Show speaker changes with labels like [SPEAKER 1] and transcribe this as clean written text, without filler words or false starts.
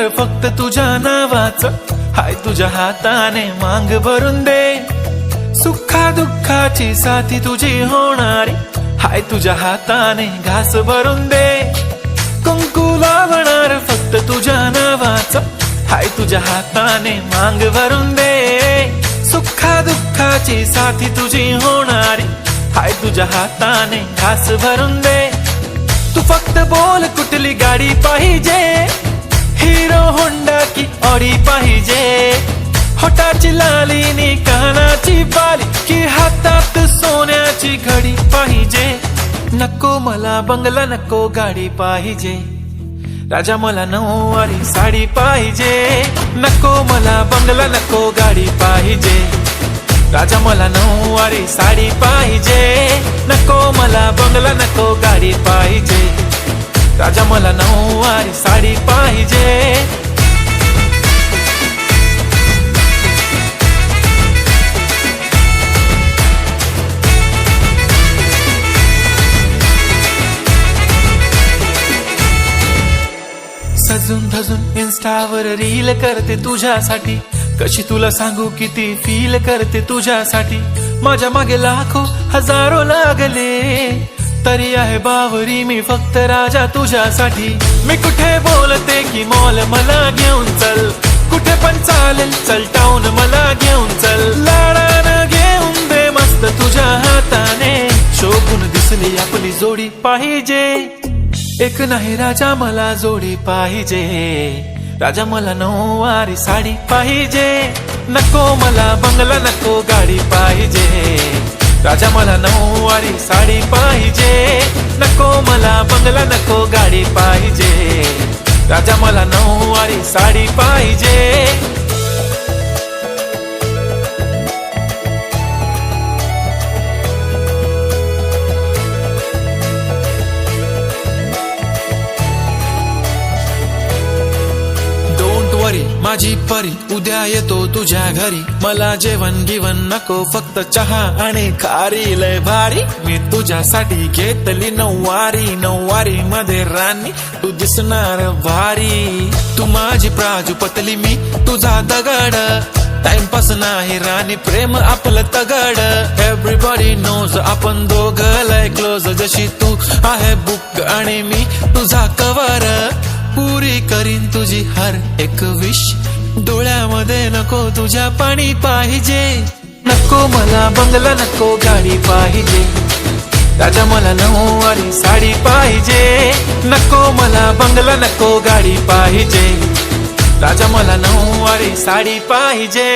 [SPEAKER 1] होणार फक्त तुझ्या नावाचं, हाय तुझ्या हाताने मांग भरून दे. सुखा दुःखाची साथी तुझी होणारी, हाय तुझ्या हाताने घास भरून दे. कुंकू लावणार फक्त तुझ्या नावाचं, हाय तुझ्या हाताने मांग भरून दे. सुखा दुःखाची साथी तुझी होणारी, हाय तुझ्या हाताने घास भरून दे. तू फक्त बोल कुठली गाडी पाहिजे, हिरो होंडा की ऑडी पाहिजे. होटाची लालीनी कानाची बाली की हातात सोन्याची घडी पाहिजे. नको मला बंगला नको गाडी पाहिजे, राजा मला नऊवारी साडी पाहिजे. नको मला बंगला नको गाडी पाहिजे, राजा मला नऊवारी साडी पाहिजे. नको मला बंगला नको गाडी पाहिजे, राजा मला नऊवारी साडी पाहिजे. सजून धजून इन्स्टावर रील करते तुझ्यासाठी, कशी तुला सांगू किती फील करते तुझ्यासाठी. माझ्या मागे लाखो हजारो लागले, तरी आहे बावरी मी फक्त राजा तुझ्यासाठी. मी कुठे बोलते की मॉल मला घेऊन चल, कुठे पण चालेल चल टाऊन मला घेऊन चल. लाडानं घेऊन दे मस्त तुझ्या हाताने, शोभून दिसली आपली जोडी पाहिजे. एक नाही राजा मला जोडी पाहिजे, राजा मला नऊवारी साडी पाहिजे. नको मला बंगला नको गाडी पाहिजे, राजा मला नऊवारी साडी पाहिजे. नको मला बंगला नको गाडी पाहिजे, राजा मला नऊवारी साडी पाहिजे. माझी परी उद्या येतो तुझ्या घरी, मला जेवण गिवण नको फक्त चहा आणि खारी. लय भारी मी तुझ्यासाठी घेतली नऊवारी, नऊवारी मध्ये राणी तू दिसणार भारी. तू माझी प्राजूपतली मी तुझा दगड, टाइमपास नाही राणी प्रेम आपलं तगड. एव्हरीबॉडी नोज आपण दोघं लय क्लोज, जशी तू आहे बुक आणि मी तुझा कवर. पुरी करीन तुझी हर एक विश, डोळ्यामध्ये नको तुझ्या पाणी पाहिजे. नको मला बंगला नको गाडी पाहिजे, राजा मला नऊवारी साडी पाहिजे. नको मला बंगला नको गाडी पाहिजे, राजा मला नऊवारी साडी पाहिजे.